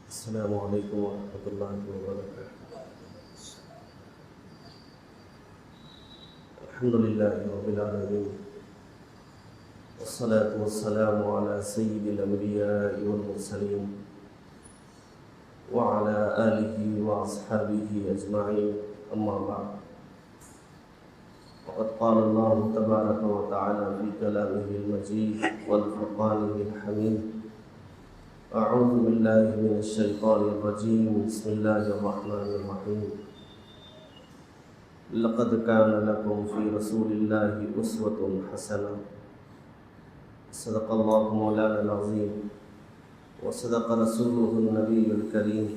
السلام علیکم ورحمۃ اللہ وبرکاتہ۔ الحمد للہ رب العالمین، والصلاة والسلام علی سید الانبیاء والمرسلین وعلی آلہ واصحابہ اجمعین، اما بعد، وقد قال اللہ تبارک وتعالی فی کلامہ المجید والفرقانہ الحمید، اعوذ باللہ من الشیطان الرجیم، بسم اللہ الرحمن الرحیم، لقد کان لکم فی رسول اللہ اسوۃ حسنہ، صدق اللہ مولانا العظیم وصدق رسولہ النبی الکریم،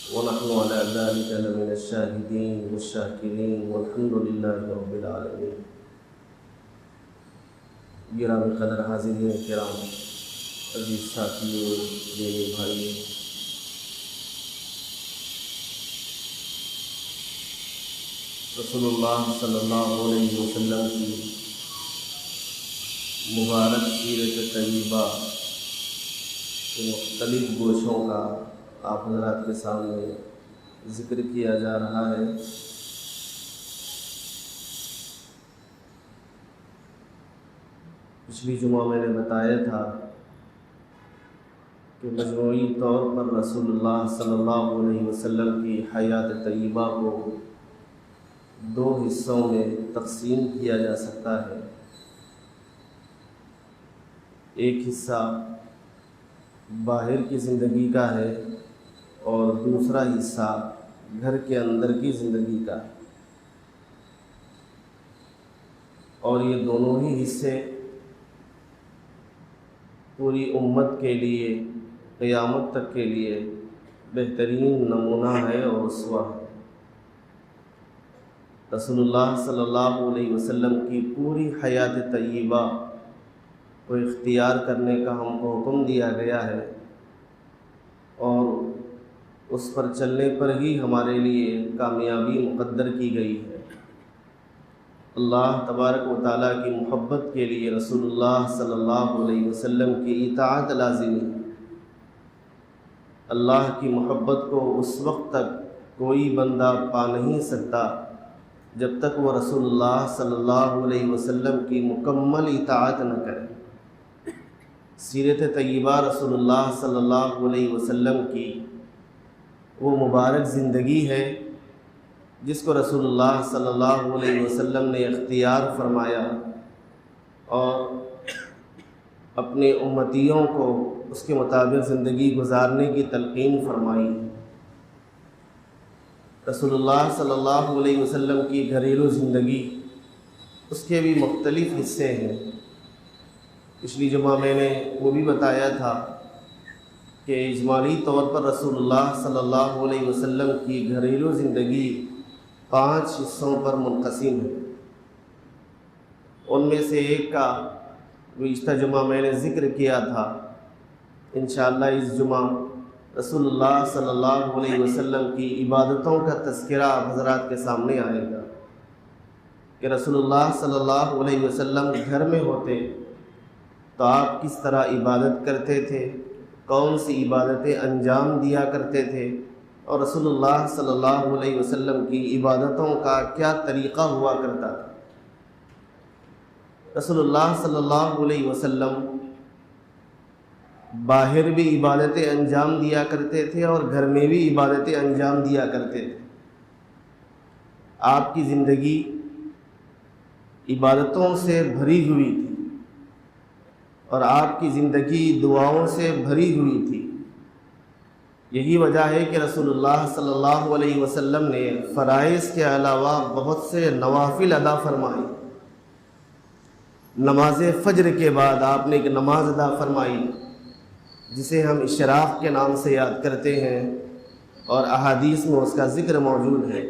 ونحن علی ذلک لمن الشاہدین والشاکرین، والحمد للہ رب العالمین۔ گرامی قدر حاضرین کرام، عزیز ساتھیوں، دینی بھائی، رسول اللہ صلی اللہ علیہ وسلم کی مبارک سیرت طیبہ کے مختلف گوشوں کا آپ حضرات کے سامنے ذکر کیا جا رہا ہے۔ پچھلی جمعہ میں نے بتایا تھا کہ مجموعی طور پر رسول اللہ صلی اللہ علیہ وسلم کی حیات طیبہ کو دو حصوں میں تقسیم کیا جا سکتا ہے۔ ایک حصہ باہر کی زندگی کا ہے اور دوسرا حصہ گھر کے اندر کی زندگی کا ہے، اور یہ دونوں ہی حصے پوری امت کے لیے قیامت تک کے لیے بہترین نمونہ ہے اور اسوہ ہے۔ رسول اللہ صلی اللہ علیہ وسلم کی پوری حیات طیبہ کو اختیار کرنے کا ہم کو حکم دیا گیا ہے، اور اس پر چلنے پر ہی ہمارے لیے کامیابی مقدر کی گئی ہے۔ اللہ تبارک و تعالیٰ کی محبت کے لیے رسول اللہ صلی اللہ علیہ وسلم کی اطاعت لازمی ہے۔ اللہ کی محبت کو اس وقت تک کوئی بندہ پا نہیں سکتا جب تک وہ رسول اللہ صلی اللہ علیہ وسلم کی مکمل اطاعت نہ کرے۔ سیرت طیبہ رسول اللہ صلی اللہ علیہ وسلم کی وہ مبارک زندگی ہے جس کو رسول اللہ صلی اللہ علیہ وسلم نے اختیار فرمایا اور اپنے امتیوں کو اس کے مطابق زندگی گزارنے کی تلقین فرمائی۔ رسول اللہ صلی اللہ علیہ وسلم کی گھریلو زندگی، اس کے بھی مختلف حصے ہیں۔ پچھلی جمعہ میں نے وہ بھی بتایا تھا کہ اجمالی طور پر رسول اللہ صلی اللہ علیہ وسلم کی گھریلو زندگی 5 حصوں پر منقسم ہے۔ ان میں سے ایک کا گزشتہ جمعہ میں نے ذکر کیا تھا۔ انشاءاللہ اس جمعہ رسول اللہ صلی اللہ علیہ وسلم کی عبادتوں کا تذکرہ آپ حضرات کے سامنے آئے گا کہ رسول اللہ صلی اللہ علیہ وسلم گھر میں ہوتے تو آپ کس طرح عبادت کرتے تھے، کون سی عبادتیں انجام دیا کرتے تھے، اور رسول اللہ صلی اللہ علیہ وسلم کی عبادتوں کا کیا طریقہ ہوا کرتا تھا۔ رسول اللہ صلی اللہ علیہ وسلم باہر بھی عبادتیں انجام دیا کرتے تھے اور گھر میں بھی عبادتیں انجام دیا کرتے تھے۔ آپ کی زندگی عبادتوں سے بھری ہوئی تھی اور آپ کی زندگی دعاؤں سے بھری ہوئی تھی۔ یہی وجہ ہے کہ رسول اللہ صلی اللہ علیہ وسلم نے فرائض کے علاوہ بہت سے نوافل ادا فرمائی۔ نماز فجر کے بعد آپ نے ایک نماز ادا فرمائی جسے ہم اشراق کے نام سے یاد کرتے ہیں، اور احادیث میں اس کا ذکر موجود ہے۔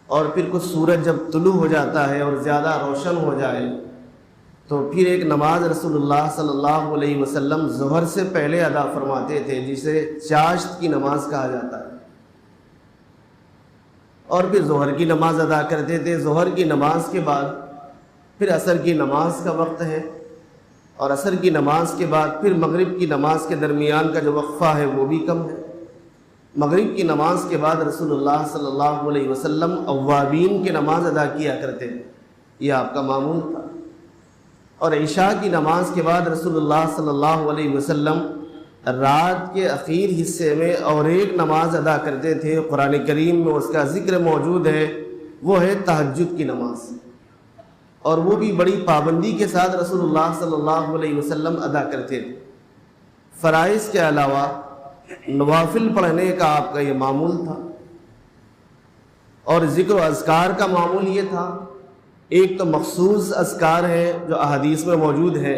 اور پھر کچھ سورج جب طلوع ہو جاتا ہے اور زیادہ روشن ہو جائے تو پھر ایک نماز رسول اللہ صلی اللہ علیہ وسلم ظہر سے پہلے ادا فرماتے تھے جسے چاشت کی نماز کہا جاتا ہے، اور پھر ظہر کی نماز ادا کرتے تھے۔ ظہر کی نماز کے بعد پھر عصر کی نماز کا وقت ہے، اور عصر کی نماز کے بعد پھر مغرب کی نماز کے درمیان کا جو وقفہ ہے وہ بھی کم ہے۔ مغرب کی نماز کے بعد رسول اللہ صلی اللہ علیہ وسلم اوابین کی نماز ادا کیا کرتے تھے، یہ آپ کا معمول تھا۔ اور عشاء کی نماز کے بعد رسول اللہ صلی اللہ علیہ وسلم رات کے اخیر حصے میں اور ایک نماز ادا کرتے تھے، قرآن کریم میں اس کا ذکر موجود ہے، وہ ہے تہجد کی نماز، اور وہ بھی بڑی پابندی کے ساتھ رسول اللہ صلی اللہ علیہ وسلم ادا کرتے تھے۔ فرائض کے علاوہ نوافل پڑھنے کا آپ کا یہ معمول تھا، اور ذکر و اذکار کا معمول یہ تھا۔ ایک تو مخصوص اذکار ہے جو احادیث میں موجود ہے،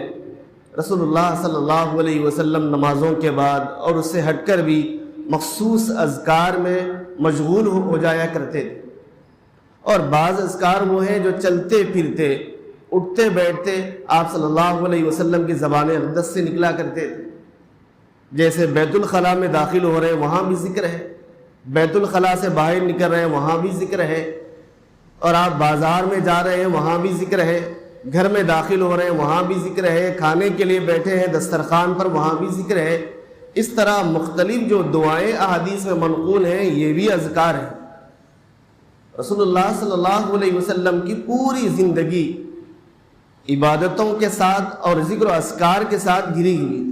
رسول اللہ صلی اللہ علیہ وسلم نمازوں کے بعد اور اس سے ہٹ کر بھی مخصوص اذکار میں مشغول ہو جایا کرتے تھے، اور بعض اذکار وہ ہیں جو چلتے پھرتے اٹھتے بیٹھتے آپ صلی اللہ علیہ وسلم کی زبان اقدس سے نکلا کرتے تھے، جیسے بیت الخلاء میں داخل ہو رہے ہیں وہاں بھی ذکر ہے، بیت الخلاء سے باہر نکل رہے ہیں وہاں بھی ذکر ہے، اور آپ بازار میں جا رہے ہیں وہاں بھی ذکر ہے، گھر میں داخل ہو رہے ہیں وہاں بھی ذکر ہے، کھانے کے لیے بیٹھے ہیں دسترخوان پر وہاں بھی ذکر ہے۔ اس طرح مختلف جو دعائیں احادیث میں منقول ہیں یہ بھی اذکار ہیں۔ رسول اللہ صلی اللہ علیہ وسلم کی پوری زندگی عبادتوں کے ساتھ اور ذکر و اذکار کے ساتھ گھری ہوئی تھی،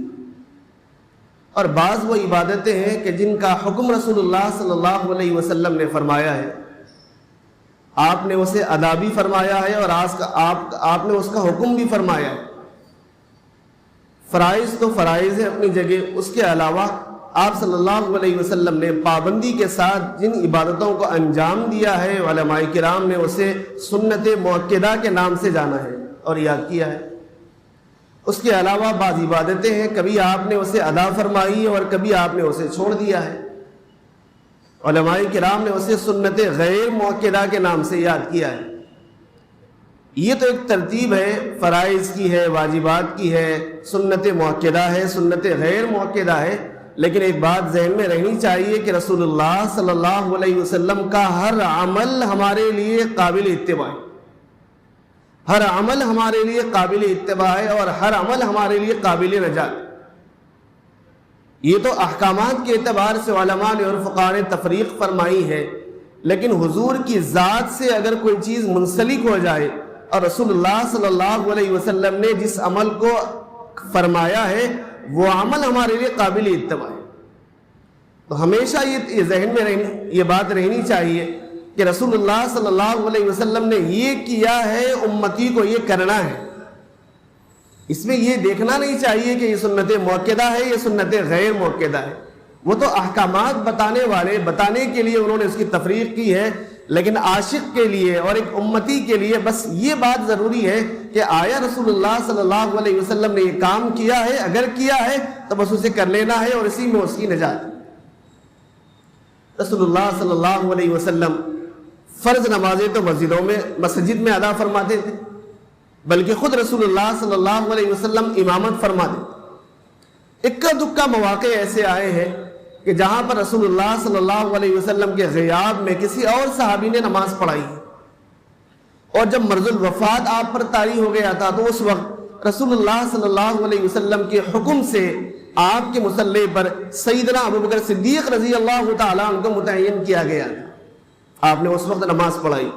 اور بعض وہ عبادتیں ہیں کہ جن کا حکم رسول اللہ صلی اللہ علیہ وسلم نے فرمایا ہے، آپ نے اسے ادا بھی فرمایا ہے اور آپ نے اس کا حکم بھی فرمایا ہے۔ فرائض تو فرائض ہے اپنی جگہ، اس کے علاوہ آپ صلی اللہ علیہ وسلم نے پابندی کے ساتھ جن عبادتوں کو انجام دیا ہے، علماء کرام نے اسے سنت مؤکدہ کے نام سے جانا ہے اور یاد کیا ہے۔ اس کے علاوہ بعض عبادتیں ہیں کبھی آپ نے اسے ادا فرمائی اور کبھی آپ نے اسے چھوڑ دیا ہے، علماء کرام نے اسے سنت غیر مؤکدہ کے نام سے یاد کیا ہے۔ یہ تو ایک ترتیب ہے، فرائض کی ہے، واجبات کی ہے، سنت مؤکدہ ہے، سنت غیر مؤکدہ ہے، لیکن ایک بات ذہن میں رہنی چاہیے کہ رسول اللہ صلی اللہ علیہ وسلم کا ہر عمل ہمارے لیے قابل اتباع ہے، ہر عمل ہمارے لیے قابل اتباع ہے، اور ہر عمل ہمارے لیے قابل نجات ہے۔ یہ تو احکامات کے اعتبار سے علماء نے اور فقہاء نے تفریق فرمائی ہے، لیکن حضور کی ذات سے اگر کوئی چیز منسلک ہو جائے اور رسول اللہ صلی اللہ علیہ وسلم نے جس عمل کو فرمایا ہے وہ عمل ہمارے لیے قابل اتباع ہے، تو ہمیشہ یہ ذہن میں یہ بات رہنی چاہیے کہ رسول اللہ صلی اللہ علیہ وسلم نے یہ کیا ہے، امتی کو یہ کرنا ہے۔ اس میں یہ دیکھنا نہیں چاہیے کہ یہ سنت مؤکدہ ہے، یہ سنت غیر مؤکدہ ہے۔ وہ تو احکامات بتانے کے لیے انہوں نے اس کی تفریق کی ہے، لیکن عاشق کے لیے اور ایک امتی کے لیے بس یہ بات ضروری ہے کہ آیا رسول اللہ صلی اللہ علیہ وسلم نے یہ کام کیا ہے، اگر کیا ہے تو بس اسے کر لینا ہے اور اسی میں اس کی نجات ہے۔ رسول اللہ صلی اللہ علیہ وسلم فرض نمازیں تو مسجد میں ادا فرماتے تھے، بلکہ خود رسول اللہ صلی اللہ علیہ وسلم امامت فرما دیتے۔ اکا دکا مواقع ایسے آئے ہیں کہ جہاں پر رسول اللہ صلی اللہ علیہ وسلم کے غیاب میں کسی اور صحابی نے نماز پڑھائی ہے، اور جب مرض الوفات آپ پر طاری ہو گیا تھا تو اس وقت رسول اللہ صلی اللہ علیہ وسلم کے حکم سے آپ کے مصلی پر سیدنا ابوبکر صدیق رضی اللہ تعالیٰ عنہ کو متعین کیا گیا تھا، آپ نے اس وقت نماز پڑھائی۔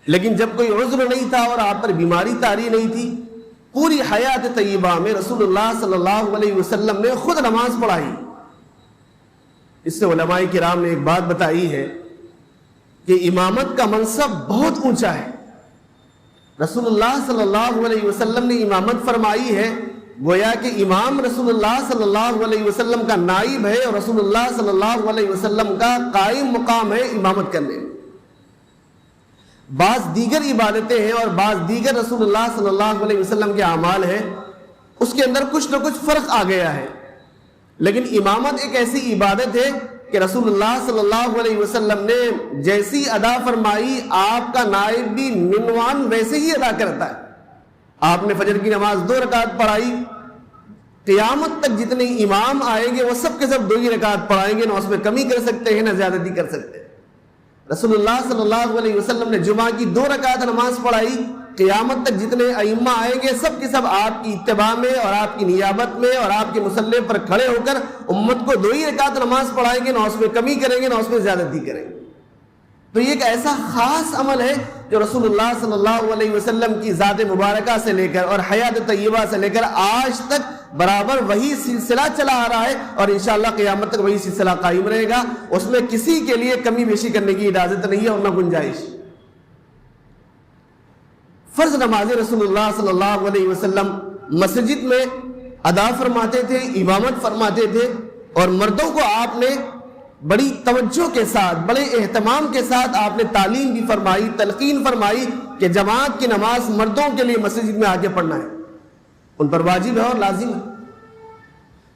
لیکن جب کوئی عذر نہیں تھا اور آپ پر بیماری طاری نہیں تھی، پوری حیات طیبہ میں رسول اللہ صلی اللہ علیہ وسلم نے خود نماز پڑھائی۔ اس سے علماء کرام نے ایک بات بتائی ہے کہ امامت کا منصب بہت اونچا ہے۔ رسول اللہ صلی اللہ علیہ وسلم نے امامت فرمائی ہے، گویا کہ امام رسول اللہ صلی اللہ علیہ وسلم کا نائب ہے، اور رسول اللہ صلی اللہ علیہ وسلم کا قائم مقام ہے امامت کرنے میں۔ بعض دیگر عبادتیں ہیں اور بعض دیگر رسول اللہ صلی اللہ علیہ وسلم کے اعمال ہیں، اس کے اندر کچھ نہ کچھ فرق آ گیا ہے، لیکن امامت ایک ایسی عبادت ہے کہ رسول اللہ صلی اللہ علیہ وسلم نے جیسی ادا فرمائی آپ کا نائب بھی منوان ویسے ہی ادا کرتا ہے۔ آپ نے فجر کی نماز 2 رکعت پڑھائی، قیامت تک جتنے امام آئیں گے وہ سب کے سب 2 ہی رکعت پڑھائیں گے، نہ اس میں کمی کر سکتے ہیں نہ زیادتی کر سکتے ہیں۔ رسول اللہ صلی اللہ علیہ وسلم نے جمعہ کی 2 رکعت نماز پڑھائی، قیامت تک جتنے ائمہ آئیں گے سب کے سب آپ کی اتباع میں اور آپ کی نیابت میں اور آپ کے مصلی پر کھڑے ہو کر امت کو 2 ہی رکعت نماز پڑھائیں گے، نہ اس میں کمی کریں گے نہ اس میں زیادتی کریں گے۔ تو یہ ایک ایسا خاص عمل ہے جو رسول اللہ صلی اللہ علیہ وسلم کی ذات مبارکہ سے لے کر اور حیات طیبہ سے لے کر آج تک برابر وہی سلسلہ چلا آ رہا ہے، اور انشاءاللہ قیامت تک وہی سلسلہ قائم رہے گا۔ اس میں کسی کے لیے کمی بیشی کرنے کی اجازت نہیں ہے اور نہ گنجائش۔ فرض نماز رسول اللہ صلی اللہ علیہ وسلم مسجد میں ادا فرماتے تھے، امامت فرماتے تھے، اور مردوں کو آپ نے بڑی توجہ کے ساتھ، بڑے اہتمام کے ساتھ آپ نے تعلیم بھی فرمائی، تلقین فرمائی کہ جماعت کی نماز مردوں کے لیے مسجد میں آگے پڑھنا ہے، ان پر واجب ہے اور لازم ہے۔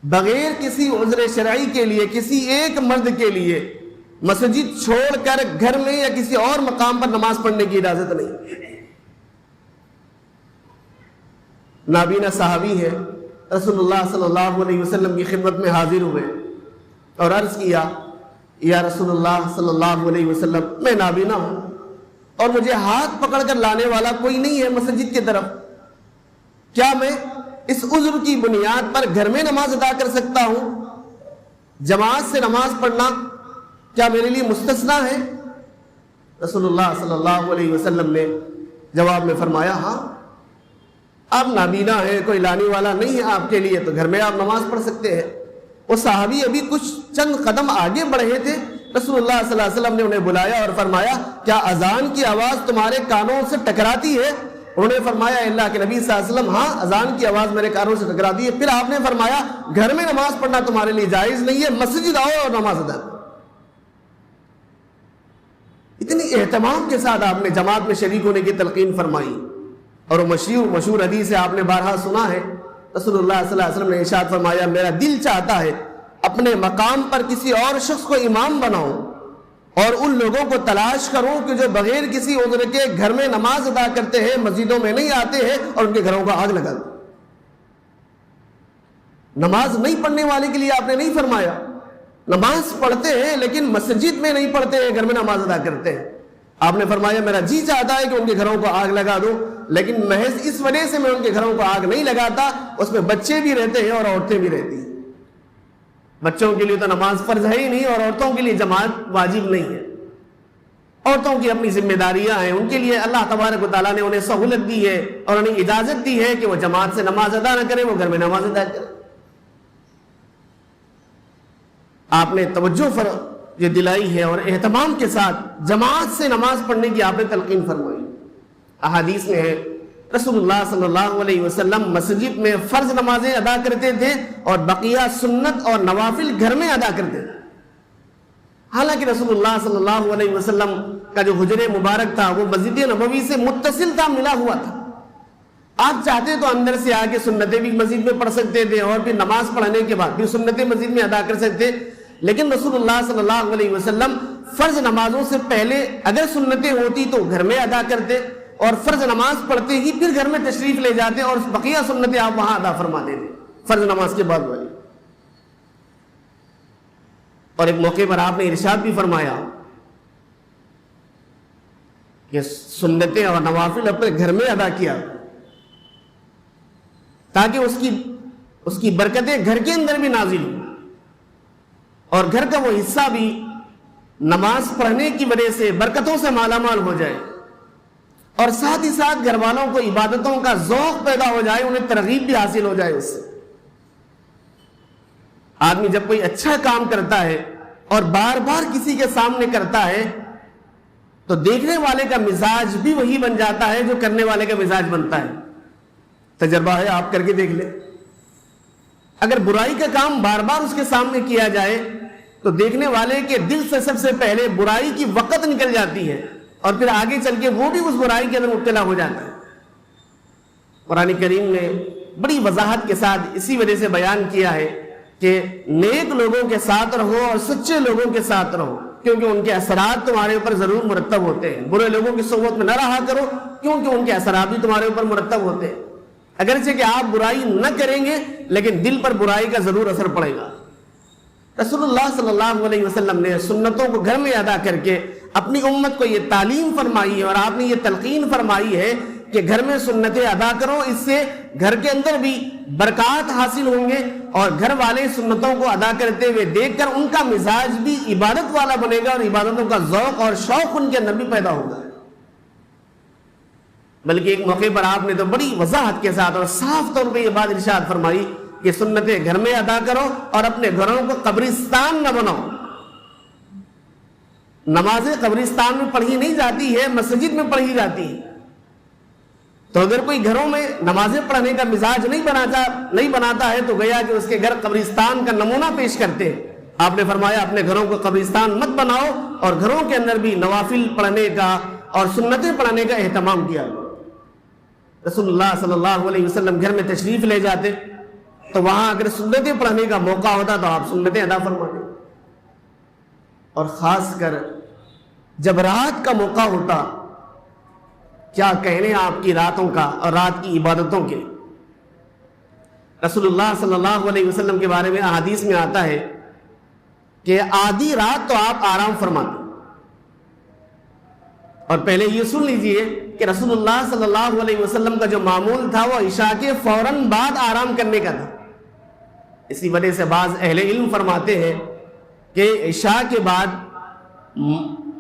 بغیر کسی عذر شرعی کے لیے کسی ایک مرد کے لیے مسجد چھوڑ کر گھر میں یا کسی اور مقام پر نماز پڑھنے کی اجازت نہیں۔ نابینا صحابی ہے، رسول اللہ صلی اللہ علیہ وسلم کی خدمت میں حاضر ہوئے اور عرض کیا، یا رسول اللہ صلی اللہ علیہ وسلم، میں نابینا ہوں اور مجھے ہاتھ پکڑ کر لانے والا کوئی نہیں ہے مسجد کی طرف، کیا میں اس عذر کی بنیاد پر گھر میں نماز ادا کر سکتا ہوں؟ جماعت سے نماز پڑھنا کیا میرے لیے مستثنا ہے؟ رسول اللہ صلی اللہ علیہ وسلم نے جواب میں فرمایا، ہاں، آپ نابینا ہیں، کوئی لانے والا نہیں ہے آپ کے لیے، تو گھر میں آپ نماز پڑھ سکتے ہیں۔ وہ صحابی ابھی کچھ چند قدم آگے بڑھے تھے، رسول اللہ صلی اللہ علیہ وسلم نے انہیں بلایا اور فرمایا، کیا اذان کی آواز تمہارے کانوں سے ٹکراتی ہے؟ انہوں نے فرمایا، اللہ کے نبی صلی اللہ علیہ وسلم، ہاں، اذان کی آواز میرے کانوں سے ٹکراتی ہے۔ پھر آپ نے فرمایا، گھر میں نماز پڑھنا تمہارے لیے جائز نہیں ہے، مسجد آؤ اور نماز ادا کرو۔ اتنی اہتمام کے ساتھ آپ نے جماعت میں شریک ہونے کی تلقین فرمائی، اور وہ مشہور حدیث ہے، آپ نے بارہا سنا ہے، رسول اللہ صلی اللہ علیہ وسلم نے ارشاد فرمایا، میرا دل چاہتا ہے اپنے مقام پر کسی اور شخص کو امام بناؤں اور ان لوگوں کو تلاش کروں کہ جو بغیر کسی عذر کے گھر میں نماز ادا کرتے ہیں، مسجدوں میں نہیں آتے ہیں، اور ان کے گھروں کو آگ لگا دوں۔ نماز نہیں پڑھنے والے کے لیے آپ نے نہیں فرمایا، نماز پڑھتے ہیں لیکن مسجد میں نہیں پڑھتے ہیں، گھر میں نماز ادا کرتے ہیں۔ آپ نے فرمایا، میرا جی چاہتا ہے کہ ان کے گھروں کو آگ لگا دوں، لیکن محض اس وجہ سے میں ان کے گھروں کو آگ نہیں لگاتا، اس میں بچے بھی رہتے ہیں اور عورتیں بھی رہتی ہیں۔ بچوں کے لیے تو نماز فرض ہے ہی نہیں، اور عورتوں کے لیے جماعت واجب نہیں ہے۔ عورتوں کی اپنی ذمہ داریاں ہیں، ان کے لیے اللہ تبارک و تعالیٰ نے انہیں سہولت دی ہے اور انہیں اجازت دی ہے کہ وہ جماعت سے نماز ادا نہ کریں، وہ گھر میں نماز ادا کریں۔ آپ نے توجہ یہ دلائی ہے اور اہتمام کے ساتھ جماعت سے نماز پڑھنے کی آپ نے تلقین فرمائی۔ احادیث میں ہے، رسول اللہ صلی اللہ علیہ وسلم مسجد میں فرض نمازیں ادا کرتے تھے اور بقیہ سنت اور نوافل گھر میں ادا کرتے تھے۔ حالانکہ رسول اللہ صلی اللہ علیہ وسلم کا جو حجر مبارک تھا وہ مسجد نبوی سے متصل تھا، ملا ہوا تھا۔ آپ چاہتے تو اندر سے آ کے سنتیں بھی مسجد میں پڑھ سکتے تھے اور پھر نماز پڑھنے کے بعد پھر سنتیں مسجد میں ادا کر سکتے، لیکن رسول اللہ صلی اللہ علیہ وسلم فرض نمازوں سے پہلے اگر سنتیں ہوتی تو گھر میں ادا کرتے، اور فرض نماز پڑھتے ہی پھر گھر میں تشریف لے جاتے اور بقیہ سنتیں آپ وہاں ادا فرماتے تھے فرض نماز کے بعد والی۔ اور ایک موقع پر آپ نے ارشاد بھی فرمایا کہ سنتیں اور نوافل اپنے گھر میں ادا کیا تاکہ اس کی برکتیں گھر کے اندر بھی نازل ہوں، اور گھر کا وہ حصہ بھی نماز پڑھنے کی وجہ سے برکتوں سے مالا مال ہو جائے، اور ساتھ ہی ساتھ گھر والوں کو عبادتوں کا ذوق پیدا ہو جائے، انہیں ترغیب بھی حاصل ہو جائے۔ اس سے آدمی جب کوئی اچھا کام کرتا ہے اور بار بار کسی کے سامنے کرتا ہے تو دیکھنے والے کا مزاج بھی وہی بن جاتا ہے جو کرنے والے کا مزاج بنتا ہے۔ تجربہ ہے، آپ کر کے دیکھ لیں۔ اگر برائی کا کام بار بار اس کے سامنے کیا جائے تو دیکھنے والے کے دل سے سب سے پہلے برائی کی وقت نکل جاتی ہے، اور پھر آگے چل کے وہ بھی اس برائی کے اندر مبتلا ہو جاتا ہے۔ قرآن کریم نے بڑی وضاحت کے ساتھ اسی وجہ سے بیان کیا ہے کہ نیک لوگوں کے ساتھ رہو اور سچے لوگوں کے ساتھ رہو، کیونکہ ان کے اثرات تمہارے اوپر ضرور مرتب ہوتے ہیں۔ برے لوگوں کی صحبت میں نہ رہا کرو، کیونکہ ان کے اثرات بھی تمہارے اوپر مرتب ہوتے ہیں۔ اگرچہ کہ آپ برائی نہ کریں گے لیکن دل پر برائی کا ضرور اثر پڑے گا۔ رسول اللہ صلی اللہ علیہ وسلم نے سنتوں کو گھر میں ادا کر کے اپنی امت کو یہ تعلیم فرمائی ہے اور آپ نے یہ تلقین فرمائی ہے کہ گھر میں سنتیں ادا کرو، اس سے گھر کے اندر بھی برکات حاصل ہوں گے اور گھر والے سنتوں کو ادا کرتے ہوئے دیکھ کر ان کا مزاج بھی عبادت والا بنے گا اور عبادتوں کا ذوق اور شوق ان کے اندر بھی پیدا ہوگا۔ بلکہ ایک موقع پر آپ نے تو بڑی وضاحت کے ساتھ اور صاف طور پہ یہ بات ارشاد فرمائی کہ سنتیں گھر میں ادا کرو اور اپنے گھروں کو قبرستان نہ بناؤ۔ نمازیں قبرستان میں پڑھی نہیں جاتی ہے، مسجد میں پڑھی جاتی ہے۔ تو اگر کوئی گھروں میں نمازیں پڑھنے کا مزاج نہیں بناتا ہے تو گیا کہ اس کے گھر قبرستان کا نمونہ پیش کرتے ہیں۔ آپ نے فرمایا اپنے گھروں کو قبرستان مت بناؤ اور گھروں کے اندر بھی نوافل پڑھنے کا اور سنتیں پڑھنے کا اہتمام کیا۔ رسول اللہ صلی اللہ علیہ وسلم گھر میں تشریف لے جاتے تو وہاں اگر سنتیں پڑھنے کا موقع ہوتا تو آپ سنتیں ادا فرماتے، اور خاص کر جب رات کا موقع ہوتا، کیا کہنے آپ کی راتوں کا اور رات کی عبادتوں کے۔ رسول اللہ صلی اللہ علیہ وسلم کے بارے میں احادیث میں آتا ہے کہ آدھی رات تو آپ آرام فرماتے، اور پہلے یہ سن لیجئے کہ رسول اللہ صلی اللہ علیہ وسلم کا جو معمول تھا وہ عشاء کے فوراً بعد آرام کرنے کا تھا۔ اسی وجہ سے بعض اہل علم فرماتے ہیں کہ عشاء کے بعد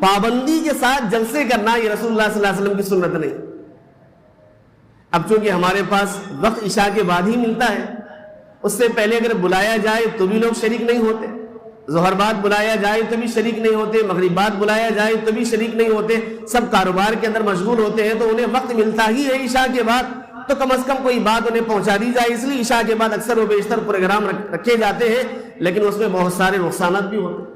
پابندی کے ساتھ جلسے کرنا یہ رسول اللہ صلی اللہ علیہ وسلم کی سنت نہیں۔ اب چونکہ ہمارے پاس وقت عشاء کے بعد ہی ملتا ہے، اس سے پہلے اگر بلایا جائے تو بھی لوگ شریک نہیں ہوتے، ظہر بعد بلایا جائے تو بھی شریک نہیں ہوتے، مغرب بعد بلایا جائے تو بھی شریک نہیں ہوتے، سب کاروبار کے اندر مشغول ہوتے ہیں، تو انہیں وقت ملتا ہی ہے عشاء کے بعد، تو کم از کم کوئی بات انہیں پہنچا دی جائے۔ اس لیے عشاء کے بعد اکثر و بیشتر پروگرام رکھے جاتے ہیں، لیکن اس میں بہت سارے نقصانات بھی ہوتے ہیں۔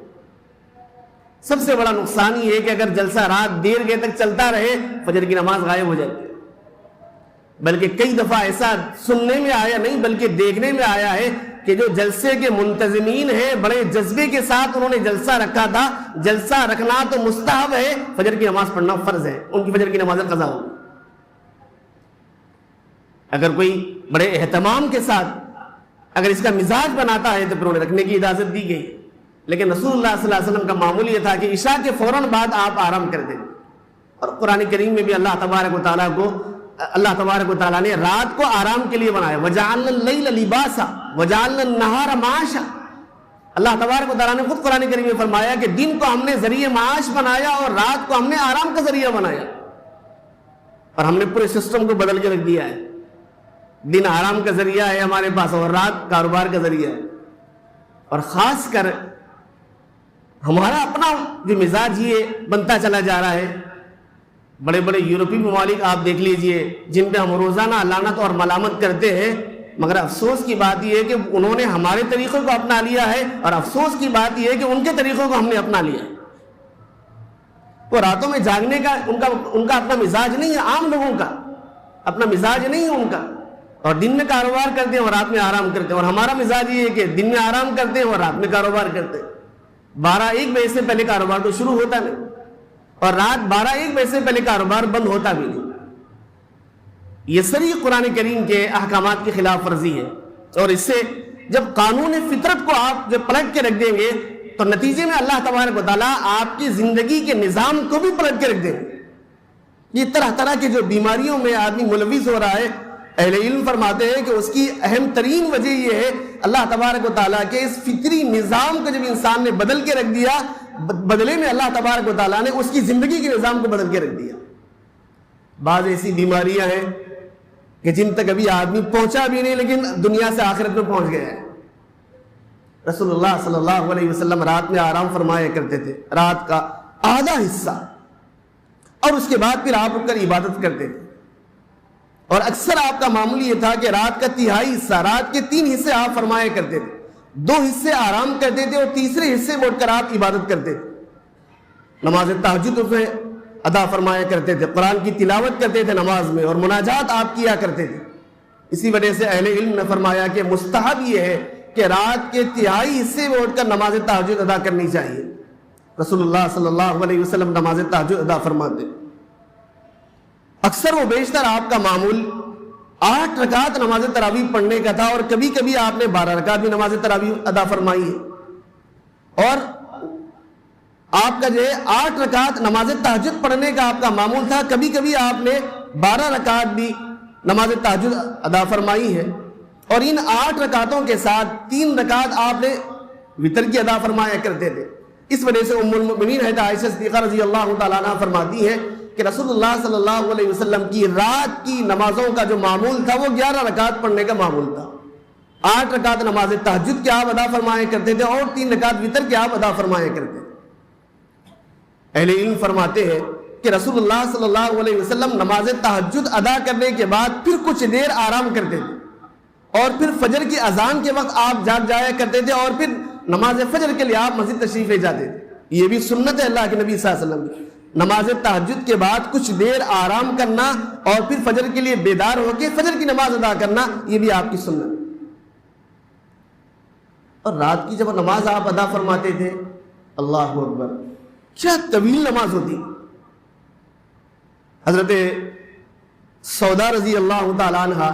سب سے بڑا نقصان یہ ہے کہ اگر جلسہ رات دیر گئے تک چلتا رہے، فجر کی نماز غائب ہو جاتی ہے۔ بلکہ کئی دفعہ ایسا سننے میں آیا نہیں بلکہ دیکھنے میں آیا ہے کہ جو جلسے کے منتظمین ہیں بڑے جذبے کے ساتھ انہوں نے جلسہ رکھا تھا، جلسہ رکھنا تو مستحب ہے، فجر کی نماز پڑھنا فرض ہے، ان کی فجر کی نماز قضا ہو۔ اگر کوئی بڑے اہتمام کے ساتھ اگر اس کا مزاج بناتا ہے تو پھر انہیں رکھنے کی اجازت دی گئی، لیکن رسول اللہ صلی اللہ علیہ وسلم کا معمول یہ تھا کہ عشاء کے فوراً بعد آپ آرام کر دیں۔ اور قرآن کریم میں بھی اللہ تبارک و تعالیٰ نے رات کو آرام کے لیے بنایا، وَجَعَلْنَا اللَّيْلَ لِبَاسًا وَجَعَلْنَا النَّهَارَ مَعَاشًا۔ اللہ تبارک و تعالیٰ نے خود قرآن کریم میں فرمایا کہ دن کو ہم نے ذریعہ معاش بنایا اور رات کو ہم نے آرام کا ذریعہ بنایا، اور ہم نے پورے سسٹم کو بدل کے رکھ دیا ہے۔ دن آرام کا ذریعہ ہے ہمارے پاس اور رات کاروبار کا ذریعہ ہے۔ اور خاص کر ہمارا اپنا جو مزاج یہ بنتا چلا جا رہا ہے، بڑے بڑے یورپی ممالک آپ دیکھ لیجئے جن پہ ہم روزانہ لعنت اور ملامت کرتے ہیں، مگر افسوس کی بات یہ ہے کہ انہوں نے ہمارے طریقوں کو اپنا لیا ہے، اور افسوس کی بات یہ ہے کہ ان کے طریقوں کو ہم نے اپنا لیا ہے۔ وہ راتوں میں جاگنے کا ان کا اپنا مزاج نہیں ہے، عام لوگوں کا اپنا مزاج نہیں ہے ان کا، اور دن میں کاروبار کرتے ہیں اور رات میں آرام کرتے ہیں۔ اور ہمارا مزاج یہ ہے کہ دن میں آرام کرتے ہیں اور رات میں کاروبار کرتے ہیں۔ 12-1 بجے سے پہلے کاروبار تو شروع ہوتا نہیں، اور رات 12-1 بجے سے پہلے کاروبار بند ہوتا بھی نہیں۔ یہ سری قرآن کریم کے احکامات کی خلاف ورزی ہے، اور اس سے جب قانون فطرت کو آپ جب پلٹ کے رکھ دیں گے تو نتیجے میں اللہ تبارک و تعالیٰ آپ کی زندگی کے نظام کو بھی پلٹ کے رکھ دیں گے۔ یہ طرح طرح کی جو بیماریوں میں آدمی ملوث ہو رہا ہے، اہل علم فرماتے ہیں کہ اس کی اہم ترین وجہ یہ ہے اللہ تبارک و تعالیٰ کے اس فطری نظام کو جب انسان نے بدل کے رکھ دیا، بدلے میں اللہ تبارک و تعالیٰ نے اس کی زندگی کے نظام کو بدل کے رکھ دیا۔ بعض ایسی بیماریاں ہیں کہ جن تک ابھی آدمی پہنچا بھی نہیں لیکن دنیا سے آخرت میں پہنچ گیا ہے۔ رسول اللہ صلی اللہ علیہ وسلم رات میں آرام فرمایا کرتے تھے، رات کا آدھا حصہ، اور اس کے بعد پھر آپ اٹھ کر عبادت کرتے تھے۔ اور اکثر آپ کا معمول یہ تھا کہ رات کا تہائی حصہ، رات کے 3 حصے آپ فرمایا کرتے تھے، 2 حصے آرام کرتے تھے اور تیسرے حصے میں اٹھ کر آپ عبادت کرتے تھے۔ نماز تہجد میں ادا فرمایا کرتے تھے، قرآن کی تلاوت کرتے تھے نماز میں، اور مناجات آپ کیا کرتے تھے۔ اسی وجہ سے اہل علم نے فرمایا کہ مستحب یہ ہے کہ رات کے تہائی حصے میں اٹھ کر نماز تہجد ادا کرنی چاہیے۔ رسول اللہ صلی اللہ علیہ وسلم نماز تہجد ادا فرماتے، اکثر و بیشتر آپ کا معمول 8 رکعت نماز تراویح پڑھنے کا تھا، اور کبھی کبھی آپ نے 12 رکعت بھی نماز تراویح ادا فرمائی ہے۔ اور آپ کا جو ہے 8 رکعت نماز تہجد پڑھنے کا آپ کا معمول تھا، کبھی کبھی آپ نے 12 رکعت بھی نماز تہجد ادا فرمائی ہے، اور ان 8 رکعتوں کے ساتھ 3 رکعت آپ نے وتر کی ادا فرمایا کرتے تھے۔ اس وجہ سے ام المؤمنین حضرت عائشہ صدیقہ رضی اللہ تعالیٰ عنہ فرماتی ہیں کہ رسول اللہ صلی اللہ علیہ وسلم کی رات کی نمازوں کا جو معمول تھا وہ 11 رکعت پڑھنے کا معمول تھا۔ 8 رکعت نماز تہجد کے آپ ادا فرمایا کرتے تھے اور 3 رکعت وتر کے آپ ادا فرمایا کرتے تھے۔ اہل علم فرماتے ہیں کہ رسول اللہ صلی اللہ علیہ وسلم نماز تہجد ادا کرنے کے بعد پھر کچھ دیر آرام کرتے تھے، اور پھر فجر کی اذان کے وقت آپ جاگ جایا کرتے تھے، اور پھر نماز فجر کے لیے آپ مسجد تشریف لے جاتے تھے۔ یہ بھی سنت ہے اللہ کے نبی صلی اللہ علیہ وسلم کی، نماز تہجد کے بعد کچھ دیر آرام کرنا اور پھر فجر کے لیے بیدار ہو کے فجر کی نماز ادا کرنا، یہ بھی آپ کی سنت۔ اور رات کی جب نماز آپ ادا فرماتے تھے، اللہ اکبر، کیا طویل نماز ہوتی۔ حضرت سودا رضی اللہ تعالیٰ عنہ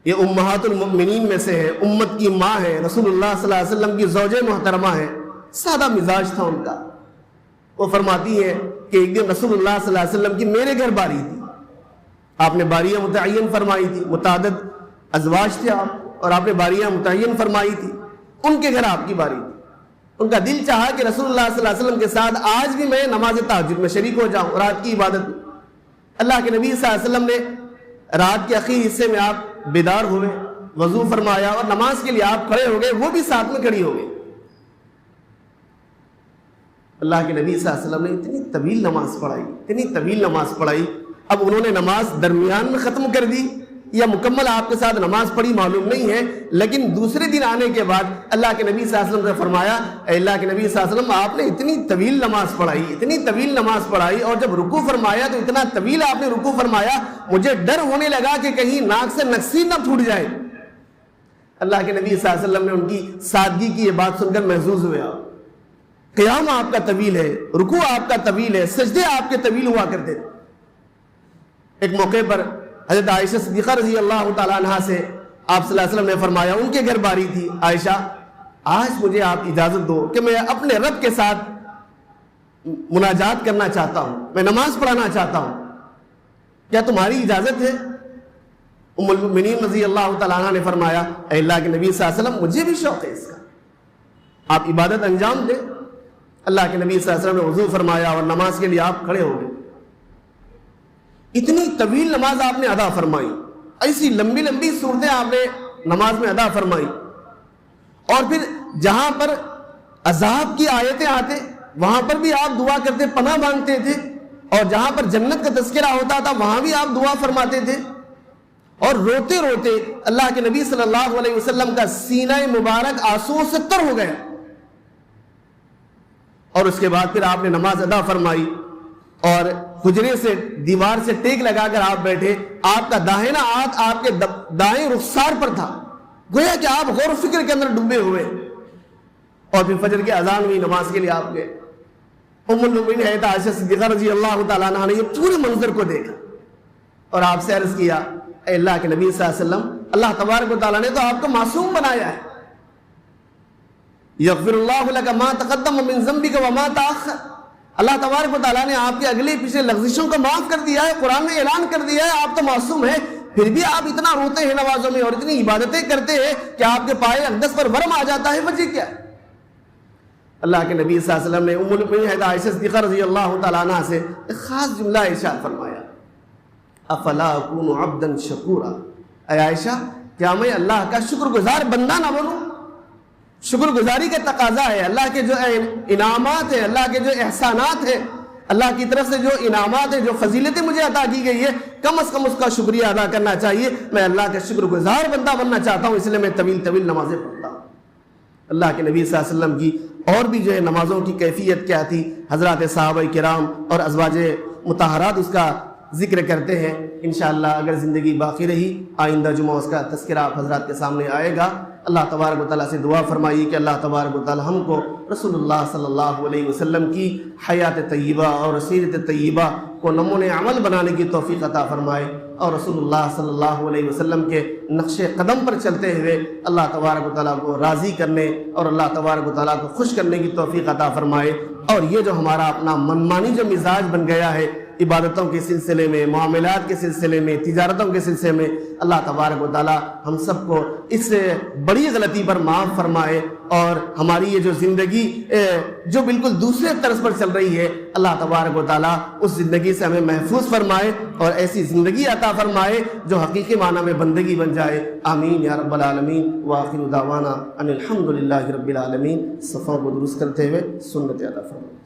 یہ امہات المؤمنین میں سے ہے، امت کی ماں ہے، رسول اللہ صلی اللہ علیہ وسلم کی زوجہ محترمہ ہے، سادہ مزاج تھا ان کا۔ وہ فرماتی ہے کہ ایک دن رسول اللہ صلی اللہ علیہ وسلم کی میرے گھر باری تھی، آپ نے باریاں متعین فرمائی تھی، متعدد ازواج تھے آپ، اور آپ نے باریاں متعین فرمائی تھی، ان کے گھر آپ کی باری تھی۔ ان کا دل چاہا کہ رسول اللہ صلی اللہ علیہ وسلم کے ساتھ آج بھی میں نماز تہجد میں شریک ہو جاؤں، رات کی عبادت میں۔ اللہ کے نبی صلی اللہ علیہ وسلم نے رات کے اخیر حصے میں آپ بیدار ہوئے، وضو فرمایا اور نماز کے لیے آپ کھڑے ہو گئے، وہ بھی ساتھ میں کھڑی ہو گئی۔ اللہ کے نبی صلی اللہ علیہ وسلم نے اتنی طویل نماز پڑھائی، اتنی طویل نماز پڑھائی، اب انہوں نے نماز درمیان میں ختم کر دی یا مکمل آپ کے ساتھ نماز پڑھی معلوم نہیں ہے، لیکن دوسرے دن آنے کے بعد اللہ کے نبی صلی اللہ علیہ وسلم سے فرمایا، اے اللہ کے نبی صلی اللہ علیہ وسلم، آپ نے اتنی طویل نماز پڑھائی، اتنی طویل نماز پڑھائی، اور جب رکوع فرمایا تو اتنا طویل آپ نے رکوع فرمایا، مجھے ڈر ہونے لگا کہ کہیں ناک سے نکسیر نہ پھوٹ جائے۔ اللہ کے نبی صلی اللہ علیہ وسلم نے ان کی سادگی کی یہ بات سن کر محظوظ ہوئے۔ قیام آپ کا طویل ہے، رکوع آپ کا طویل ہے، سجدے آپ کے طویل ہوا کرتے تھے۔ ایک موقع پر حضرت عائشہ صدیقہ رضی اللہ تعالیٰ عنہ سے آپ صلی اللہ علیہ وسلم نے فرمایا، ان کے گھر باری تھی، عائشہ آج مجھے آپ اجازت دو کہ میں اپنے رب کے ساتھ مناجات کرنا چاہتا ہوں، میں نماز پڑھانا چاہتا ہوں، کیا تمہاری اجازت ہے؟ ام المؤمنین رضی اللہ تعالیٰ عنہ نے فرمایا، اے اللہ کے نبی صلی اللہ علیہ وسلم، مجھے بھی شوق ہے اس کا، آپ عبادت انجام دیں۔ اللہ کے نبی صلی اللہ علیہ وسلم نے وضو فرمایا اور نماز کے لیے آپ کھڑے ہو گئے۔ اتنی طویل نماز آپ نے ادا فرمائی، ایسی لمبی لمبی صورتیں آپ نے نماز میں ادا فرمائی، اور پھر جہاں پر عذاب کی آیتیں آتے وہاں پر بھی آپ دعا کرتے، پناہ مانگتے تھے، اور جہاں پر جنت کا تذکرہ ہوتا تھا وہاں بھی آپ دعا فرماتے تھے، اور روتے روتے اللہ کے نبی صلی اللہ علیہ وسلم کا سینہ مبارک آنسوؤں سے تر ہو گیا، اور اس کے بعد پھر آپ نے نماز ادا فرمائی، اور حجرے سے دیوار سے ٹیک لگا کر آپ بیٹھے، آپ کا داہنا ہاتھ آپ کے دائیں رخسار پر تھا، گویا کہ آپ غور و فکر کے اندر ڈوبے ہوئے، اور پھر فجر کی اذان ہوئی، نماز کے لیے آپ گئے۔ ام المؤمنین حضرت عائشہ صدیقہ رضی اللہ تعالیٰ عنہ نے یہ پورے منظر کو دیکھا اور آپ سے عرض کیا، اے اللہ کے نبی صلی اللہ علیہ وسلم، اللہ تبارک و تعالیٰ نے تو آپ کو معصوم بنایا ہے، یغفر اللہ لک ما تقدم من ذنبک وما تاخر، اللہ تبارک و تعالیٰ نے آپ کے اگلے پچھلے لغزشوں کو معاف کر دیا ہے، قرآن نے اعلان کر دیا ہے آپ تو معصوم ہیں، پھر بھی آپ اتنا روتے ہیں نمازوں میں اور اتنی عبادتیں کرتے ہیں کہ آپ کے پائے اقدس پر ورم آ جاتا ہے، وجہ کیا ہے؟ اللہ کے نبی صلی اللہ علیہ وسلم نے ام المؤمنین حضرت عائشہ صدیقہ رضی اللہ تعالیٰ عنہ سے ایک خاص جملہ ارشاد فرمایا، افلا اکون عبدا شکورا، اے عائشہ کیا میں اللہ کا شکر گزار بندہ نہ بنوں؟ شکر گزاری کا تقاضا ہے، اللہ کے جو انعامات ہیں، اللہ کے جو احسانات ہیں، اللہ کی طرف سے جو انعامات ہیں، جو فضیلتیں مجھے عطا کی گئی ہے، کم از کم اس کا شکریہ ادا کرنا چاہیے۔ میں اللہ کا شکر گزار بندہ بننا چاہتا ہوں، اس لیے میں طویل طویل نمازیں پڑھتا ہوں۔ اللہ کے نبی صلی اللہ علیہ وسلم کی اور بھی جو ہے نمازوں کی کیفیت کیا تھی، حضرات صحابہ کرام اور ازواج مطہرات اس کا ذکر کرتے ہیں۔ انشاءاللہ اگر زندگی باقی رہی آئندہ جمعہ اس کا تذکرہ آپ حضرات کے سامنے آئے گا۔ اللہ تبارک و تعالیٰ سے دعا فرمائیے کہ اللہ تبارک و تعالیٰ ہم کو رسول اللہ صلی اللہ علیہ وسلم کی حیات طیبہ اور سیرت طیبہ کو نمونِ عمل بنانے کی توفیق عطا فرمائے، اور رسول اللہ صلی اللہ علیہ وسلم کے نقش قدم پر چلتے ہوئے اللہ تبارک و تعالیٰ کو راضی کرنے اور اللہ تبارک و تعالیٰ کو خوش کرنے کی توفیق عطا فرمائے۔ اور یہ جو ہمارا اپنا منمانی جو مزاج بن گیا ہے عبادتوں کے سلسلے میں، معاملات کے سلسلے میں، تجارتوں کے سلسلے میں، اللہ تبارک و تعالی ہم سب کو اس بڑی غلطی پر معاف فرمائے، اور ہماری یہ جو زندگی جو بالکل دوسرے طرز پر چل رہی ہے، اللہ تبارک و تعالی اس زندگی سے ہمیں محفوظ فرمائے اور ایسی زندگی عطا فرمائے جو حقیقی معنی میں بندگی بن جائے۔ آمین یا رب العالمین۔ وآخر دعوانا ان الحمد للہ رب العالمین۔ صفوں کو درست کرتے ہوئے سنت ادا فرمائے۔